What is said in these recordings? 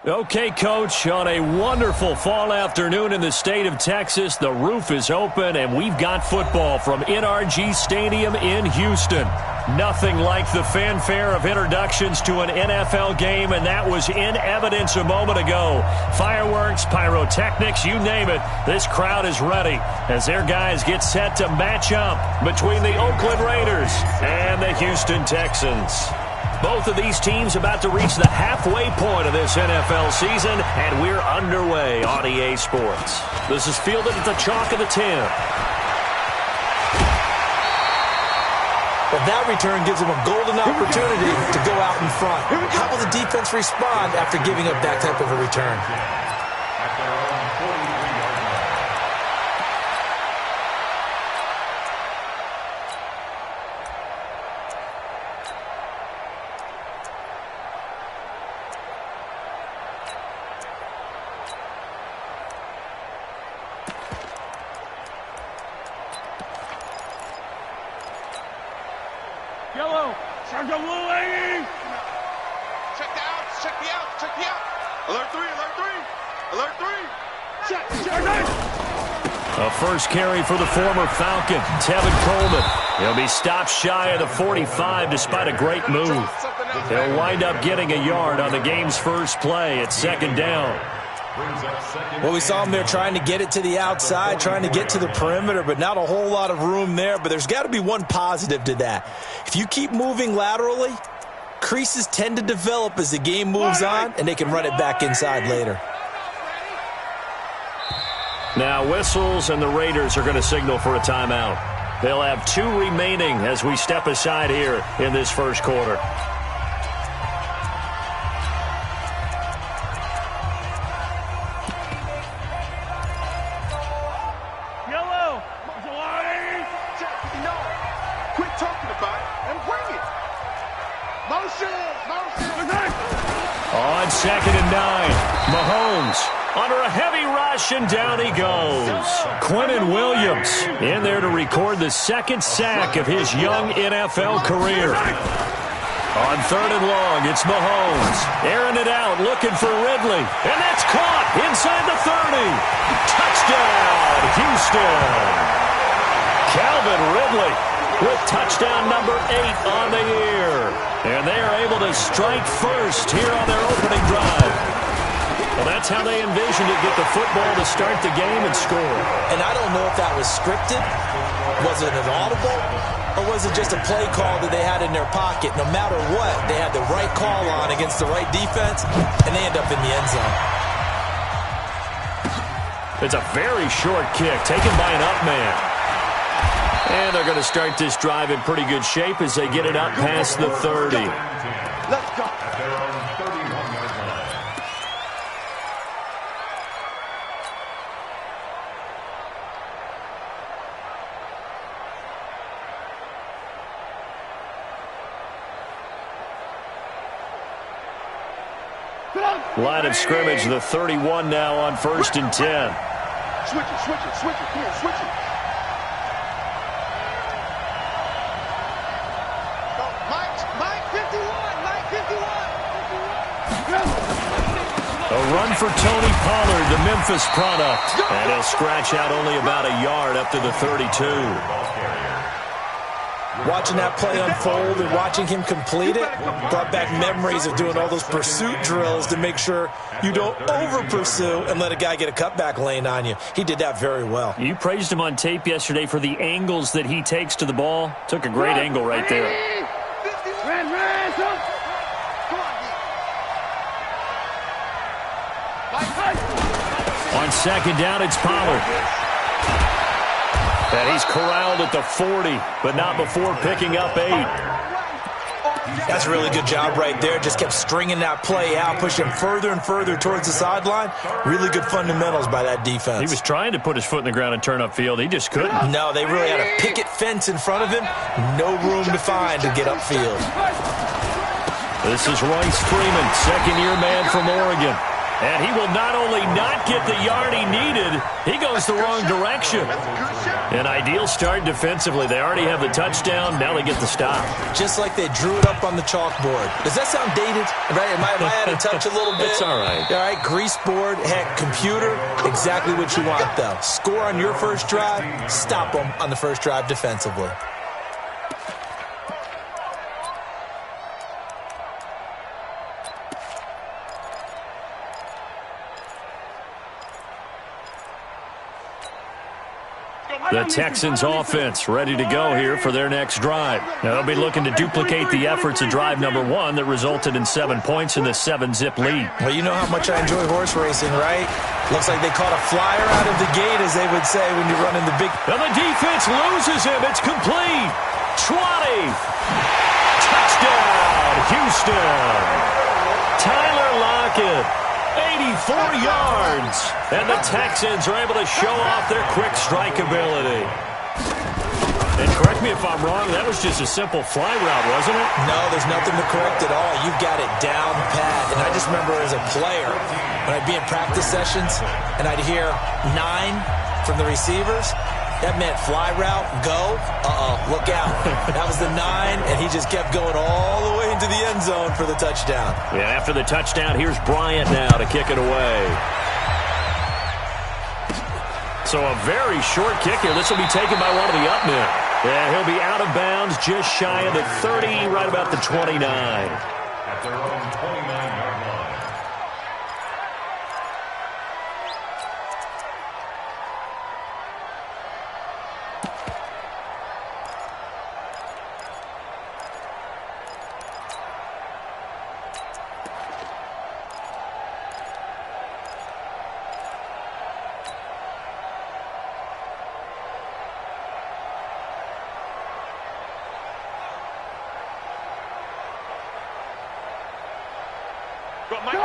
Okay, Coach, on a wonderful fall afternoon in the state of Texas, the roof is open, and we've got football from NRG Stadium in Houston. Nothing like the fanfare of introductions to an NFL game, and that was in evidence a moment ago. Fireworks, pyrotechnics, you name it, this crowd is ready as their guys get set to match up between the Oakland Raiders and the Houston Texans. Both of these teams about to reach the halfway point of this NFL season, and we're underway on EA Sports. This is fielded at the chalk of the 10. But that return gives them a golden opportunity to go out in front. How will the defense respond after giving up that type of a return? Yellow, Sergeant Blue Lady. Check the out, check the out, check the out. Alert 3, alert 3, alert 3. Check. A first carry for the former Falcon, Tevin Coleman. He'll be stopped shy of the 45 despite a great move. He'll wind up getting a yard on the game's first play at second down. Well, we saw him there trying to get it to the outside, trying to get to the perimeter, but not a whole lot of room there. But there's got to be one positive to that. If you keep moving laterally, creases tend to develop as the game moves on, and they can run it back inside later. Now whistles, and the Raiders are going to signal for a timeout. They'll have 2 remaining as we step aside here in this first quarter. On 2nd and 9, Mahomes under a heavy rush, and down he goes. Quinnen Williams in there to record the 2nd sack of his young NFL career. On 3rd and long, it's Mahomes airing it out, looking for Ridley, and that's caught inside the 30. Touchdown, Houston. Calvin Ridley with touchdown number 8 on the year. And they are able to strike first here on their opening drive. Well, that's how they envisioned it, get the football to start the game and score. And I don't know if that was scripted. Was it an audible? Or was it just a play call that they had in their pocket? No matter what, they had the right call on against the right defense, and they end up in the end zone. It's a very short kick taken by an up man. And they're going to start this drive in pretty good shape as they get it up past the 30. Let's go. Line of scrimmage, the 31 now on 1st and 10. Switch it, switch it, switch it. Come on, switch it. A run for Tony Pollard, the Memphis product. And he'll scratch out only about a yard up to the 32. Watching that play unfold and watching him complete it brought back memories of doing all those pursuit drills to make sure you don't over-pursue and let a guy get a cutback lane on you. He did that very well. You praised him on tape yesterday for the angles that he takes to the ball. Took a great angle right there. On 2nd down, it's Pollard. And he's corralled at the 40, but not before picking up 8. That's a really good job right there. Just kept stringing that play out, pushing him further and further towards the sideline. Really good fundamentals by that defense. He was trying to put his foot in the ground and turn upfield. He just couldn't. No, they really had a picket fence in front of him. No room to find to get upfield. This is Royce Freeman, second-year man from Oregon. And he will not only not get the yard he needed, he goes the wrong direction. An ideal start defensively. They already have the touchdown. Now they get the stop. Just like they drew it up on the chalkboard. Does that sound dated? Right? Am I out of touch a little bit? It's all right. All right, grease board, heck, computer, exactly what you want, though. Score on your first drive, stop them on the first drive defensively. The Texans offense ready to go here for their next drive. Now they'll be looking to duplicate the efforts of drive number 1 that resulted in 7 points in the 7-zip lead. Well, you know how much I enjoy horse racing, right? Looks like they caught a flyer out of the gate, as they would say when you're running the big... And the defense loses him. It's complete. 20. Touchdown, Houston. Tyler Lockett. 84 yards. And the Texans are able to show off their quick strike ability. And correct me if I'm wrong, that was just a simple fly route, wasn't it? No, there's nothing to correct at all. You've got it down pat. And I just remember as a player, when I'd be in practice sessions and I'd hear 9 from the receivers, that meant fly route, go, look out. That was the 9, and he just kept going all the way into the end zone for the touchdown. Yeah, after the touchdown, here's Bryant now to kick it away. So a very short kick here. This will be taken by one of the up men. Yeah, he'll be out of bounds just shy of the 30, right about the 29. At their own 29-yard line.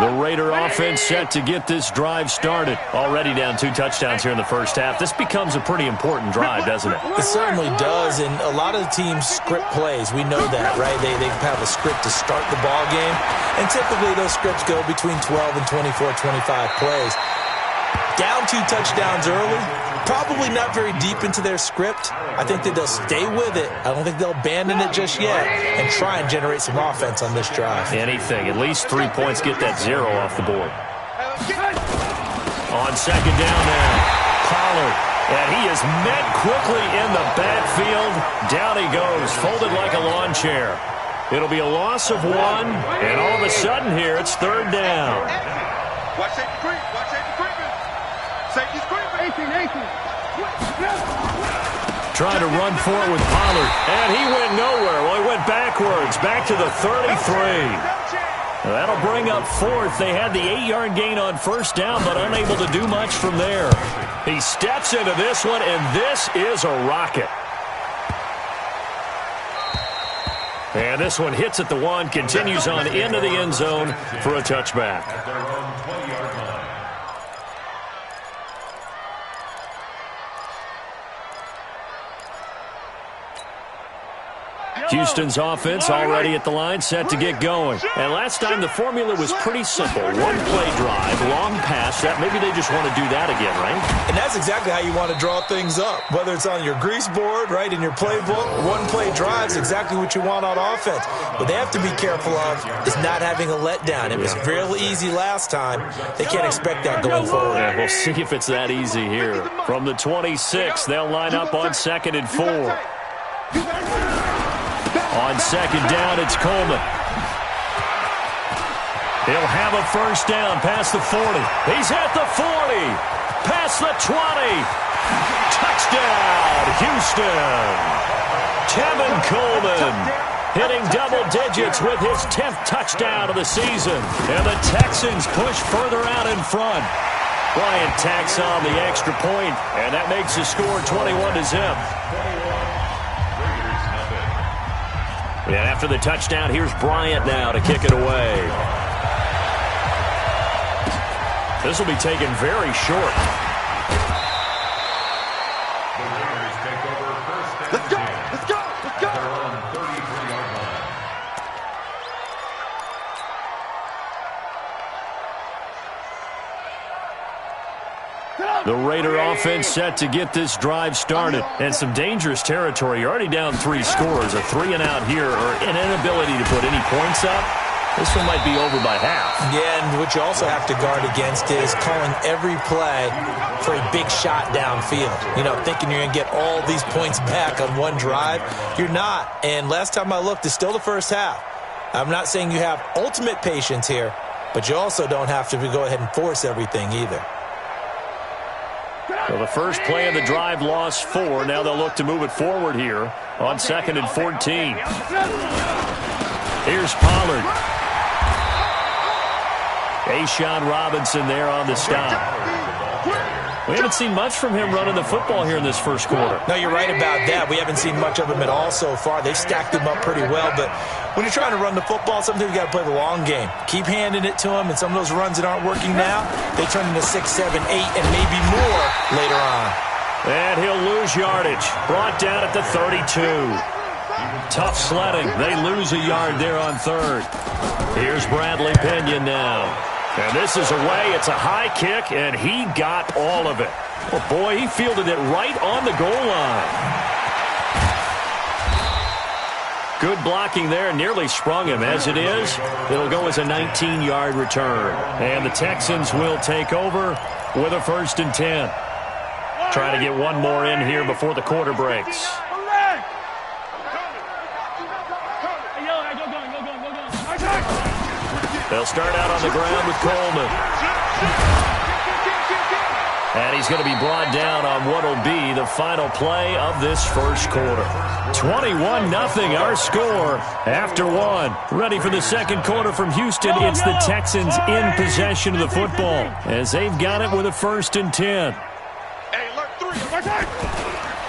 The Raider offense set to get this drive started. Already down 2 touchdowns here in the first half. This becomes a pretty important drive, doesn't it? It certainly does, and a lot of the teams script plays. We know that, right? They have a script to start the ball game, and typically those scripts go between 12 and 24, 25 plays. Down 2 touchdowns early, probably not very deep into their script. I think that they'll stay with it. I don't think they'll abandon it just yet and try and generate some offense on this drive. Anything. At least 3 points, get that 0 off the board. On second down now, Pollard. And he is met quickly in the backfield. Down he goes, folded like a lawn chair. It'll be a loss of 1, and all of a sudden here, it's third down. Watch safety creep. Watch safety creeping. Safety's creeping. 18. Trying to run for it with Pollard. And he went nowhere. Well, he went backwards. Back to the 33. That'll bring up 4th. They had the 8-yard gain on first down, but unable to do much from there. He steps into this one, and this is a rocket. And this one hits at the 1, continues on into the end zone for a touchback. At their own 20-yard line. Houston's offense already at the line, set to get going. And last time the formula was pretty simple. 1-play drive, long pass. That maybe they just want to do that again, right? And that's exactly how you want to draw things up. Whether it's on your grease board, right, in your playbook, 1-play drives, exactly what you want on offense. What they have to be careful of is not having a letdown. It was real easy last time. They can't expect that going forward. Yeah, we'll see if it's that easy here. From the 26, they'll line up on 2nd and 4. On second down, it's Coleman. He'll have a first down past the 40. He's at the 40. Past the 20. Touchdown, Houston. Tevin Coleman hitting double digits with his 10th touchdown of the season. And the Texans push further out in front. Bryant tacks on the extra point, and that makes the score 21-0. And after the touchdown, here's Bryant now to kick it away. This will be taken very short. The Raiders take over first and Let's go. 10. Let's go. Let's go. At their own 33-yard line. The Raider offense set to get this drive started. And some dangerous territory. You're already down 3 scores. A 3-and-out here or an inability to put any points up. This one might be over by half. Yeah, and what you also have to guard against is calling every play for a big shot downfield. You know, thinking you're going to get all these points back on one drive. You're not. And last time I looked, it's still the first half. I'm not saying you have ultimate patience here, but you also don't have to go ahead and force everything either. Well, the first play of the drive lost 4. Now they'll look to move it forward here on 2nd and 14. Here's Pollard. Ashawn Robinson there on the stop. We haven't seen much from him running the football here in this first quarter. No, you're right about that. We haven't seen much of him at all so far. They've stacked him up pretty well, but when you're trying to run the football, sometimes you got to play the long game. Keep handing it to him, and some of those runs that aren't working now, they turn into 6, 7, 8, and maybe more later on. And he'll lose yardage. Brought down at the 32. Tough sledding. They lose a yard there on 3rd. Here's Bradley Pinion now. And this is away. It's a high kick, and he got all of it. Well, boy, he fielded it right on the goal line. Good blocking there. Nearly sprung him. As it is, it'll go as a 19-yard return. And the Texans will take over with a 1st and 10. Trying to get one more in here before the quarter breaks. They'll start out on the ground with Coleman. And he's going to be brought down on what will be the final play of this first quarter. 21-0 our score after 1. Ready for the second quarter from Houston. It's the Texans in possession of the football as they've got it with a 1st and 10.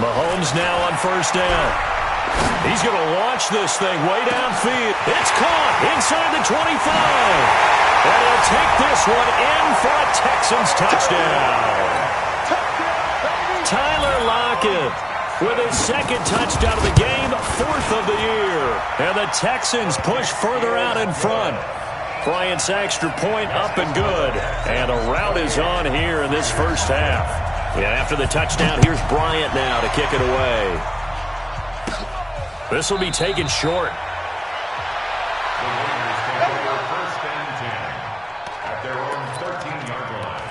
Mahomes now on 1st down. He's going to launch this thing way downfield. It's caught inside the 25. And he'll take this one in for a Texans touchdown. Tyler Lockett with his 2nd touchdown of the game, 4th of the year. And the Texans push further out in front. Bryant's extra point up and good. And a rout is on here in this first half. Yeah, after the touchdown, here's Bryant now to kick it away. This will be taken short. The Raiders take over 1st and 10 at their own 13-yard line.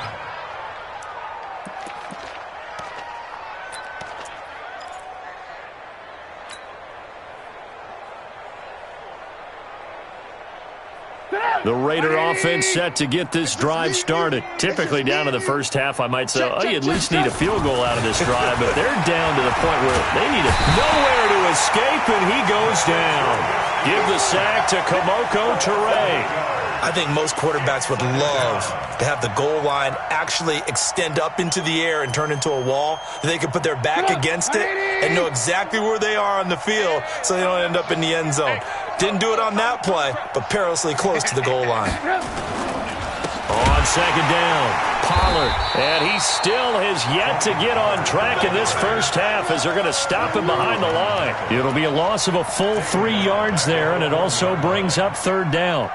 The Raider offense set to get this drive started. Typically down in the first half, I might say, oh, you at least need a field goal out of this drive, but they're down to the point where they need it. Nowhere to escape, and he goes down. Give the sack to Kamoko Toure. I think most quarterbacks would love to have the goal line actually extend up into the air and turn into a wall. They can put their back against it and know exactly where they are on the field so they don't end up in the end zone. Didn't do it on that play, but perilously close to the goal line. On 2nd down, Pollard. And he still has yet to get on track in this first half as they're going to stop him behind the line. It'll be a loss of a full 3 yards there, and it also brings up 3rd down.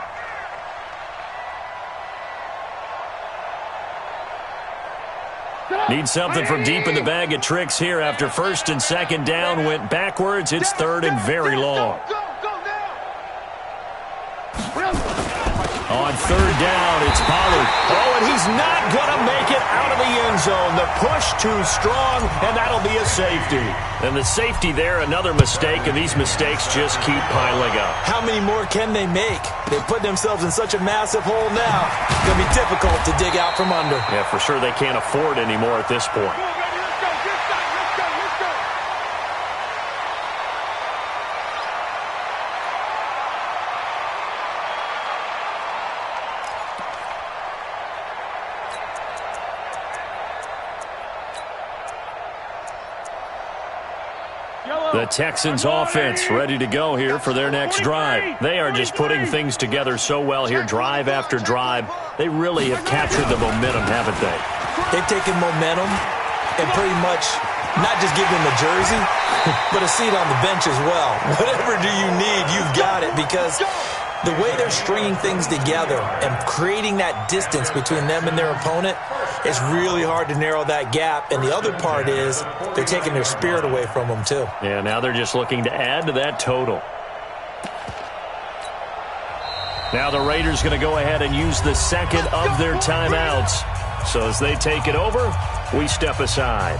Need something from deep in the bag of tricks here after 1st and 2nd down went backwards. It's 3rd and very long. On 3rd down, it's Pollard. Oh, and he's not going to make it out of the end zone. The push too strong, and that'll be a safety. And the safety there, another mistake, and these mistakes just keep piling up. How many more can they make? They put themselves in such a massive hole now. It's going to be difficult to dig out from under. Yeah, for sure they can't afford anymore at this point. The Texans offense ready to go here for their next drive. They are just putting things together so well here, drive after drive. They really have captured the momentum, haven't they? They've taken momentum and pretty much not just give them a jersey, but a seat on the bench as well. Whatever do you need, you've got it, because the way they're stringing things together and creating that distance between them and their opponent, it's really hard to narrow that gap. And the other part is they're taking their spirit away from them, too. Yeah, now they're just looking to add to that total. Now the Raiders going to go ahead and use the second of their timeouts. So as they take it over, we step aside.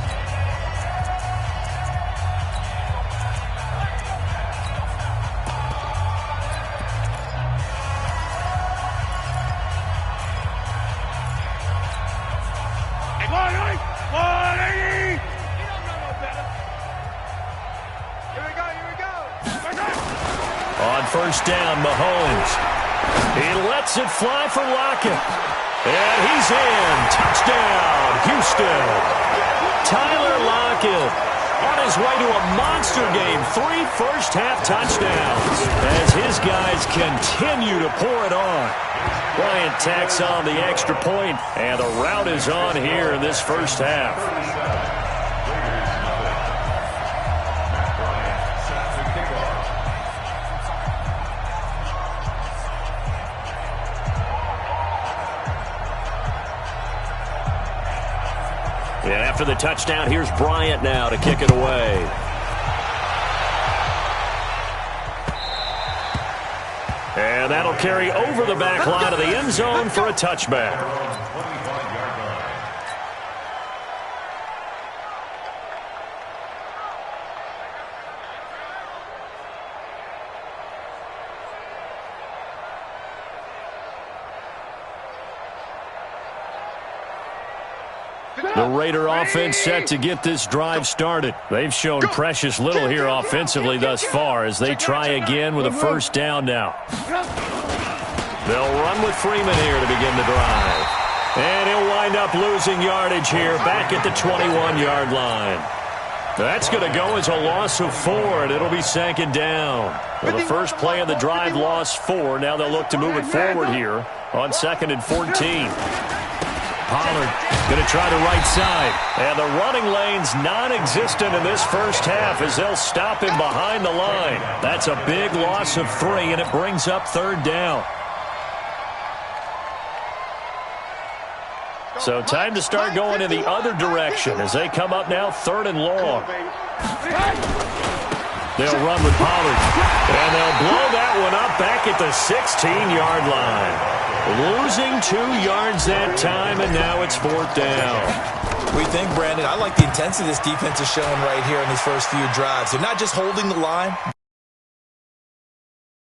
On first down, Mahomes. He lets it fly for Lockett. And he's in. Touchdown, Houston. Tyler Lockett on his way to a monster game. 3 first-half touchdowns as his guys continue to pour it on. Bryant tacks on the extra point, and the rout is on here in this first half. And after the touchdown, here's Bryant now to kick it away. And that'll carry over the back line of the end zone for a touchback. The Raider offense set to get this drive started. They've shown precious little here offensively thus far as they try again with a first down now. They'll run with Freeman here to begin the drive. And he'll wind up losing yardage here back at the 21-yard line. That's going to go as a loss of 4, and it'll be second down. Well, the first play of the drive lost 4. Now they'll look to move it forward here on 2nd and 14. Pollard going to try the right side. And the running lane's non-existent in this first half as they'll stop him behind the line. That's a big loss of 3, and it brings up 3rd down. So time to start going in the other direction as they come up now 3rd and long. They'll run with Pollard. And they'll blow that one up back at the 16-yard line. Losing 2 yards that time, and now it's 4th down. We think, Brandon, I like the intensity this defense is showing right here in these first few drives. They're not just holding the line,